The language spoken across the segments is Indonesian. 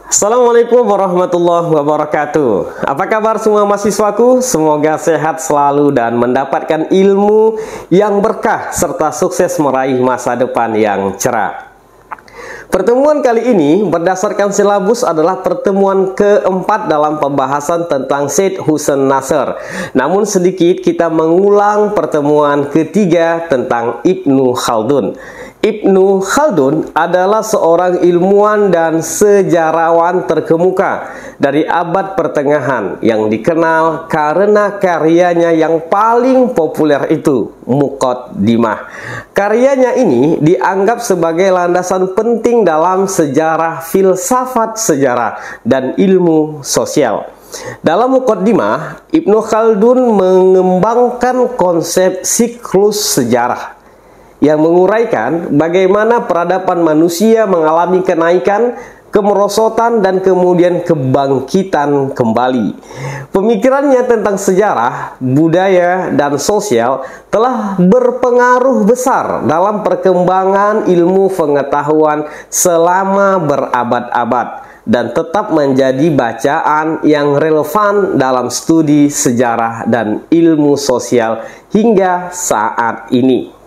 Assalamualaikum warahmatullahi wabarakatuh. Apa kabar semua mahasiswaku? Semoga sehat selalu dan mendapatkan ilmu yang berkah serta sukses meraih masa depan yang cerah. Pertemuan kali ini berdasarkan silabus adalah pertemuan keempat dalam pembahasan tentang Syed Hussein Nasr. Namun sedikit kita mengulang pertemuan ketiga tentang Ibnu Khaldun. Ibnu Khaldun adalah seorang ilmuwan dan sejarawan terkemuka dari abad pertengahan yang dikenal karena karyanya yang paling populer itu Muqaddimah. Karyanya ini dianggap sebagai landasan penting dalam sejarah filsafat sejarah dan ilmu sosial. Dalam Muqaddimah, Ibnu Khaldun mengembangkan konsep siklus sejarah yang menguraikan bagaimana peradaban manusia mengalami kenaikan, kemerosotan, dan kemudian kebangkitan kembali. Pemikirannya tentang sejarah, budaya, dan sosial telah berpengaruh besar dalam perkembangan ilmu pengetahuan selama berabad-abad dan tetap menjadi bacaan yang relevan dalam studi sejarah dan ilmu sosial hingga saat ini.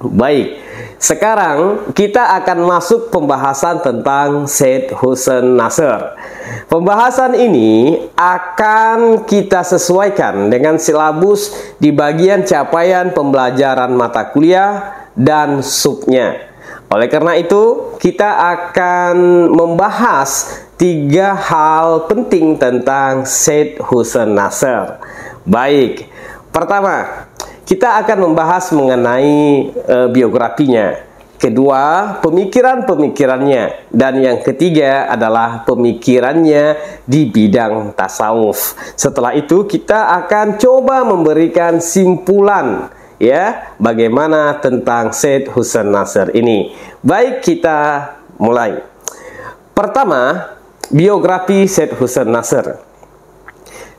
Baik, sekarang kita akan masuk pembahasan tentang Syed Hussein Nasr. Pembahasan ini akan kita sesuaikan dengan silabus di bagian capaian pembelajaran mata kuliah dan subnya. Oleh karena itu, kita akan membahas 3 hal penting tentang Syed Hussein Nasr. Baik, pertama, kita akan membahas mengenai biografinya. Kedua, pemikiran-pemikirannya. Dan yang ketiga adalah pemikirannya di bidang tasawuf. Setelah itu kita akan coba memberikan simpulan ya, bagaimana tentang Syed Hussein Nasr ini. Baik, kita mulai. Pertama, biografi Syed Hussein Nasr.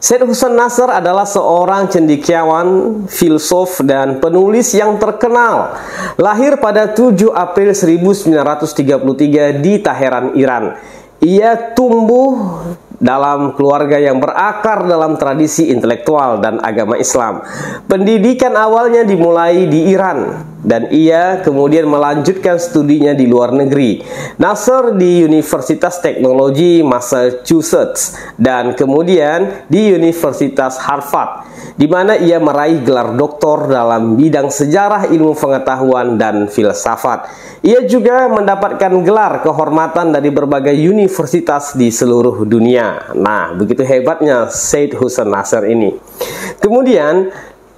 Syed Hussein Nasr adalah seorang cendekiawan, filsuf, dan penulis yang terkenal. Lahir pada 7 April 1933 di Teheran, Iran. Ia tumbuh dalam keluarga yang berakar dalam tradisi intelektual dan agama Islam. Pendidikan awalnya dimulai di Iran dan ia kemudian melanjutkan studinya di luar negeri. Nasr di Universitas Teknologi Massachusetts dan kemudian di Universitas Harvard, di mana ia meraih gelar doktor dalam bidang sejarah ilmu pengetahuan dan filsafat. Ia juga mendapatkan gelar kehormatan dari berbagai universitas di seluruh dunia. Nah, begitu hebatnya Syed Hussein Nasr ini. Kemudian,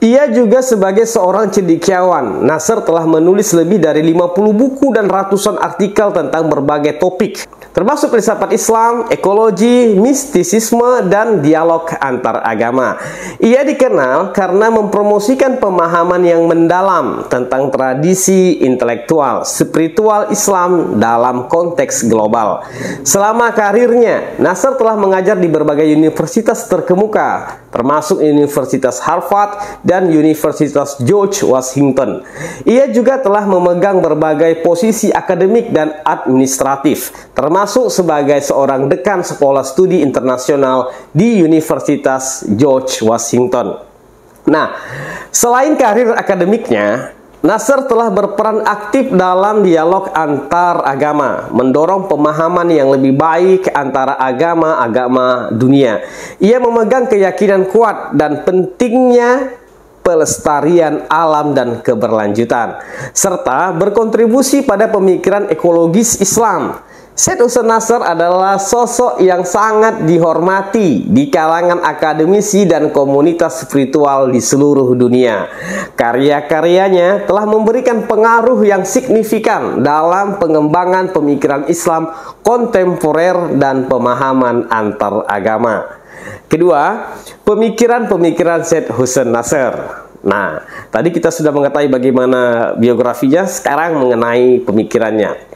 ia juga sebagai seorang cendekiawan. Nasr telah menulis lebih dari 50 buku dan ratusan artikel tentang berbagai topik, termasuk filsafat Islam, ekologi, mistisisme, dan dialog antar agama. Ia dikenal karena mempromosikan pemahaman yang mendalam tentang tradisi intelektual, spiritual Islam dalam konteks global. Selama karirnya, Nasr telah mengajar di berbagai universitas terkemuka, termasuk Universitas Harvard dan Universitas George Washington. Ia juga telah memegang berbagai posisi akademik dan administratif, termasuk sebagai seorang dekan Sekolah Studi Internasional di Universitas George Washington. Nah, selain karir akademiknya, Nasr telah berperan aktif dalam dialog antar agama, mendorong pemahaman yang lebih baik antara agama-agama dunia. Ia memegang keyakinan kuat dan pentingnya pelestarian alam dan keberlanjutan, serta berkontribusi pada pemikiran ekologis Islam. Syed Hussein Nasr adalah sosok yang sangat dihormati di kalangan akademisi dan komunitas spiritual di seluruh dunia. Karya-karyanya telah memberikan pengaruh yang signifikan dalam pengembangan pemikiran Islam kontemporer dan pemahaman antar agama. Kedua, pemikiran-pemikiran Syed Hussein Nasr. Nah, tadi kita sudah mengetahui bagaimana biografinya, sekarang mengenai pemikirannya.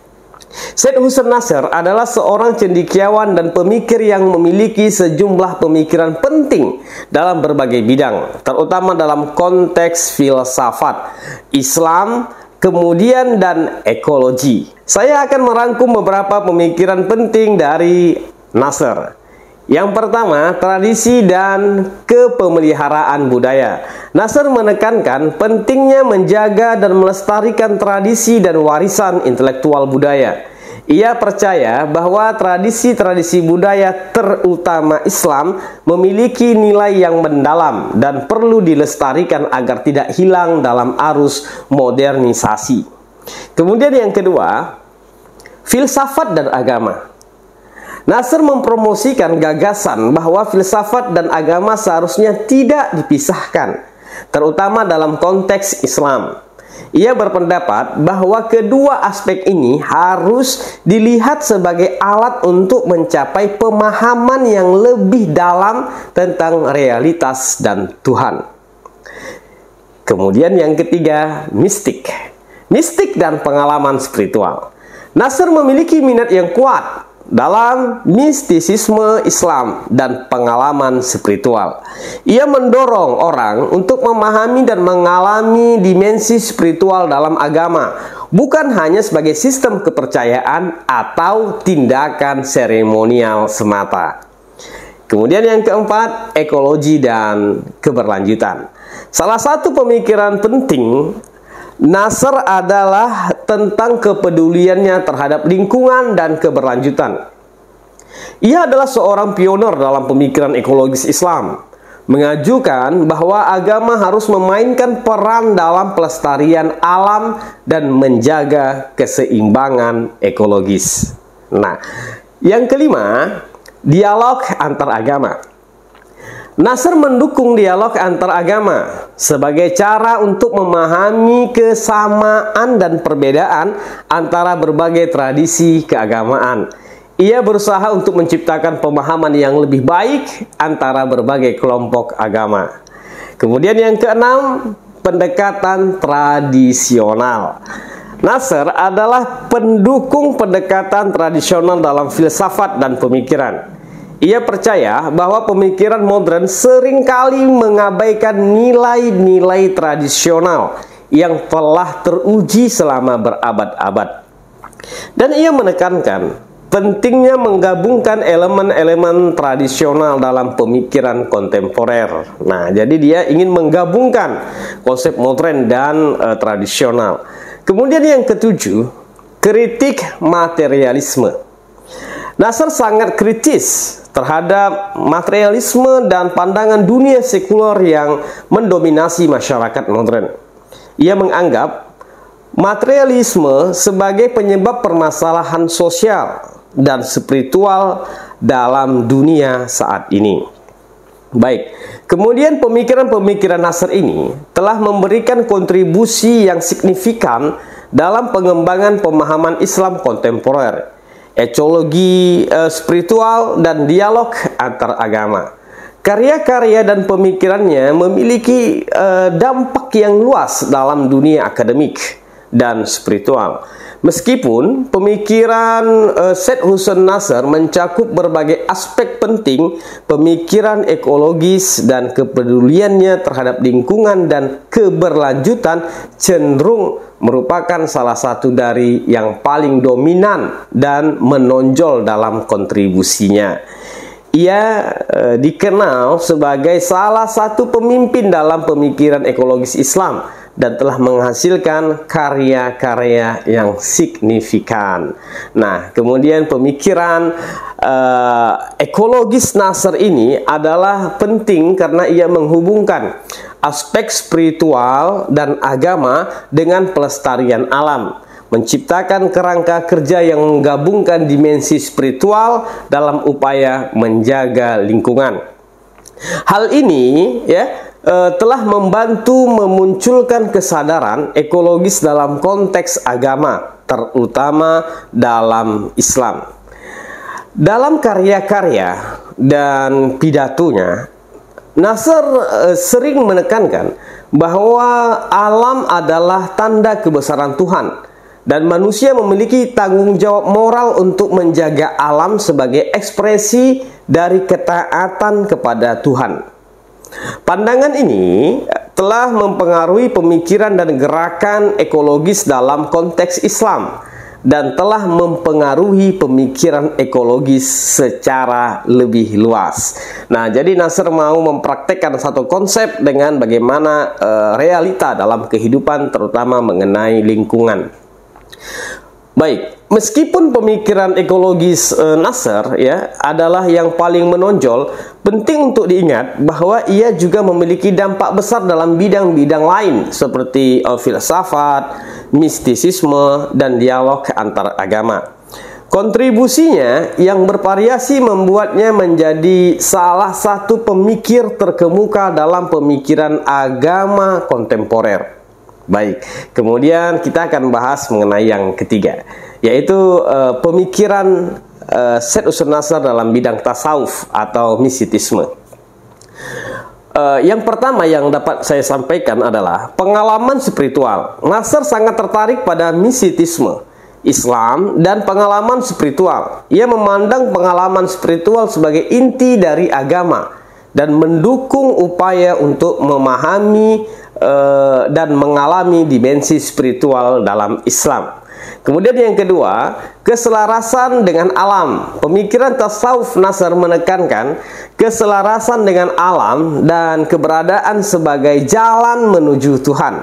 Syed Hussein Nasr adalah seorang cendekiawan dan pemikir yang memiliki sejumlah pemikiran penting dalam berbagai bidang, terutama dalam konteks filsafat Islam, kemudian dan ekologi. Saya akan merangkum beberapa pemikiran penting dari Nasr. Yang pertama, tradisi dan kepemeliharaan budaya. Nasr menekankan pentingnya menjaga dan melestarikan tradisi dan warisan intelektual budaya. Ia percaya bahwa tradisi-tradisi budaya terutama Islam memiliki nilai yang mendalam dan perlu dilestarikan agar tidak hilang dalam arus modernisasi. Kemudian yang kedua, filsafat dan agama. Nasr mempromosikan gagasan bahwa filsafat dan agama seharusnya tidak dipisahkan, terutama dalam konteks Islam. Ia berpendapat bahwa kedua aspek ini harus dilihat sebagai alat untuk mencapai pemahaman yang lebih dalam tentang realitas dan Tuhan. Kemudian yang ketiga, mistik. Mistik dan pengalaman spiritual. Nasr memiliki minat yang kuat dalam mistisisme Islam dan pengalaman spiritual. Ia mendorong orang untuk memahami dan mengalami dimensi spiritual dalam agama, bukan hanya sebagai sistem kepercayaan atau tindakan seremonial semata. Kemudian yang keempat, ekologi dan keberlanjutan. Salah satu pemikiran penting Nasr adalah tentang kepeduliannya terhadap lingkungan dan keberlanjutan. Ia adalah seorang pionir dalam pemikiran ekologis Islam, mengajukan bahwa agama harus memainkan peran dalam pelestarian alam dan menjaga keseimbangan ekologis. Nah, yang kelima, dialog antar agama. Nasr mendukung dialog antar agama sebagai cara untuk memahami kesamaan dan perbedaan antara berbagai tradisi keagamaan. Ia berusaha untuk menciptakan pemahaman yang lebih baik antara berbagai kelompok agama. Kemudian yang keenam, pendekatan tradisional. Nasr adalah pendukung pendekatan tradisional dalam filsafat dan pemikiran. Ia percaya bahwa pemikiran modern seringkali mengabaikan nilai-nilai tradisional yang telah teruji selama berabad-abad. Dan ia menekankan pentingnya menggabungkan elemen-elemen tradisional dalam pemikiran kontemporer. Nah, jadi dia ingin menggabungkan konsep modern dan tradisional. Kemudian yang ketujuh, kritik materialisme. Nasr sangat kritis terhadap materialisme dan pandangan dunia sekuler yang mendominasi masyarakat modern. Ia menganggap materialisme sebagai penyebab permasalahan sosial dan spiritual dalam dunia saat ini. Baik, kemudian pemikiran-pemikiran Nasr ini telah memberikan kontribusi yang signifikan dalam pengembangan pemahaman Islam kontemporer, ekologi spiritual, dan dialog antar agama. Karya-karya dan pemikirannya memiliki dampak yang luas dalam dunia akademik dan spiritual. Meskipun pemikiran Syed Hussein Nasr mencakup berbagai aspek penting, pemikiran ekologis dan kepeduliannya terhadap lingkungan dan keberlanjutan cenderung merupakan salah satu dari yang paling dominan dan menonjol dalam kontribusinya. Ia dikenal sebagai salah satu pemimpin dalam pemikiran ekologis Islam dan telah menghasilkan karya-karya yang signifikan. Nah, kemudian pemikiran ekologis Nasr ini adalah penting karena ia menghubungkan aspek spiritual dan agama dengan pelestarian alam, menciptakan kerangka kerja yang menggabungkan dimensi spiritual dalam upaya menjaga lingkungan. Hal ini telah membantu memunculkan kesadaran ekologis dalam konteks agama, terutama dalam Islam. Dalam karya-karya dan pidatonya, Nasr sering menekankan bahwa alam adalah tanda kebesaran Tuhan dan manusia memiliki tanggung jawab moral untuk menjaga alam sebagai ekspresi dari ketaatan kepada Tuhan. Pandangan ini telah mempengaruhi pemikiran dan gerakan ekologis dalam konteks Islam dan telah mempengaruhi pemikiran ekologis secara lebih luas. Nah, jadi Nasr mau mempraktekkan satu konsep dengan bagaimana realita dalam kehidupan, terutama mengenai lingkungan. Baik, meskipun pemikiran ekologis Nasr ya adalah yang paling menonjol, penting untuk diingat bahwa ia juga memiliki dampak besar dalam bidang-bidang lain seperti filsafat, mistisisme, dan dialog antar agama. Kontribusinya yang bervariasi membuatnya menjadi salah satu pemikir terkemuka dalam pemikiran agama kontemporer. Baik, kemudian kita akan bahas mengenai yang ketiga, yaitu pemikiran Syed Hussein Nasr dalam bidang tasawuf atau mistisisme. Yang pertama yang dapat saya sampaikan adalah pengalaman spiritual. Nasr sangat tertarik pada mistisisme Islam dan pengalaman spiritual. Ia memandang pengalaman spiritual sebagai inti dari agama dan mendukung upaya untuk memahami dan mengalami dimensi spiritual dalam Islam. Kemudian yang kedua, keselarasan dengan alam. Pemikiran tasawuf Nasr menekankan keselarasan dengan alam dan keberadaan sebagai jalan menuju Tuhan.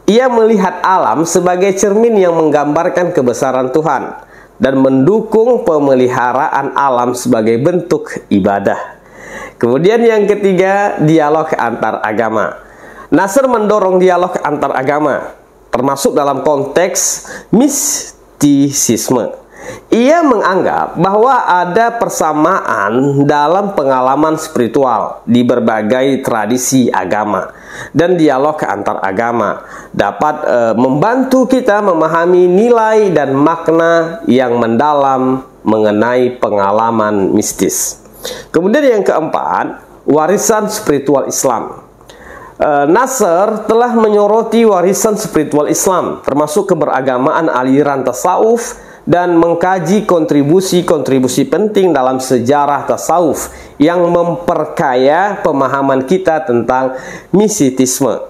Ia melihat alam sebagai cermin yang menggambarkan kebesaran Tuhan dan mendukung pemeliharaan alam sebagai bentuk ibadah. Kemudian yang ketiga, dialog antar agama. Nasr mendorong dialog antar agama, termasuk dalam konteks mistisisme. Ia menganggap bahwa ada persamaan dalam pengalaman spiritual di berbagai tradisi agama, dan dialog antar agama dapat membantu kita memahami nilai dan makna yang mendalam mengenai pengalaman mistis. Kemudian yang keempat, warisan spiritual Islam. Nasr telah menyoroti warisan spiritual Islam, termasuk keberagamaan aliran tasawuf, dan mengkaji kontribusi-kontribusi penting dalam sejarah tasawuf yang memperkaya pemahaman kita tentang mistisisme.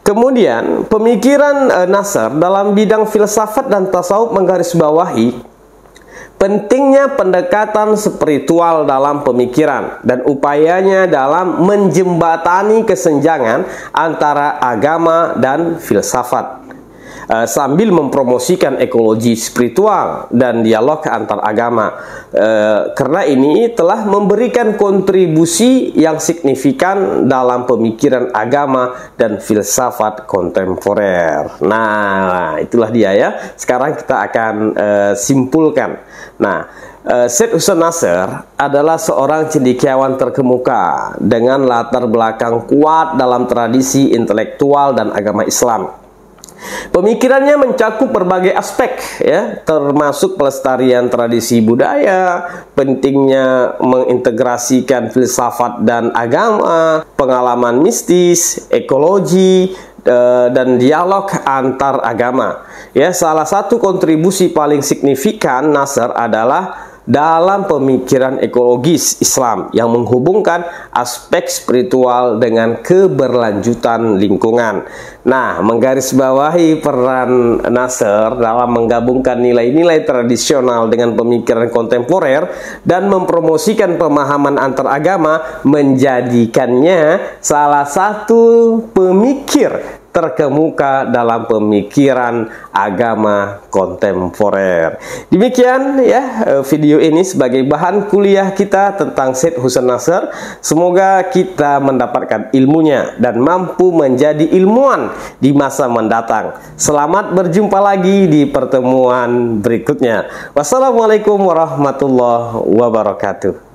Kemudian, pemikiran Nasr dalam bidang filsafat dan tasawuf menggarisbawahi pentingnya pendekatan spiritual dalam pemikiran dan upayanya dalam menjembatani kesenjangan antara agama dan filsafat, sambil mempromosikan ekologi spiritual dan dialog antar agama. Karena ini telah memberikan kontribusi yang signifikan dalam pemikiran agama dan filsafat kontemporer. Nah, itulah dia ya. Sekarang kita akan simpulkan. Nah, Syed Hussein Nasr adalah seorang cendekiawan terkemuka dengan latar belakang kuat dalam tradisi intelektual dan agama Islam. Pemikirannya mencakup berbagai aspek ya, termasuk pelestarian tradisi budaya, pentingnya mengintegrasikan filsafat dan agama, pengalaman mistis, ekologi, dan dialog antar agama. Ya, salah satu kontribusi paling signifikan Nasr adalah dalam pemikiran ekologis Islam yang menghubungkan aspek spiritual dengan keberlanjutan lingkungan. Nah, menggarisbawahi peran Nasr dalam menggabungkan nilai-nilai tradisional dengan pemikiran kontemporer dan mempromosikan pemahaman antaragama menjadikannya salah satu pemikir terkemuka dalam pemikiran agama kontemporer. Demikian ya video ini sebagai bahan kuliah kita tentang Syed Hussein Nasr. Semoga kita mendapatkan ilmunya dan mampu menjadi ilmuwan di masa mendatang. Selamat berjumpa lagi di pertemuan berikutnya. Wassalamualaikum warahmatullahi wabarakatuh.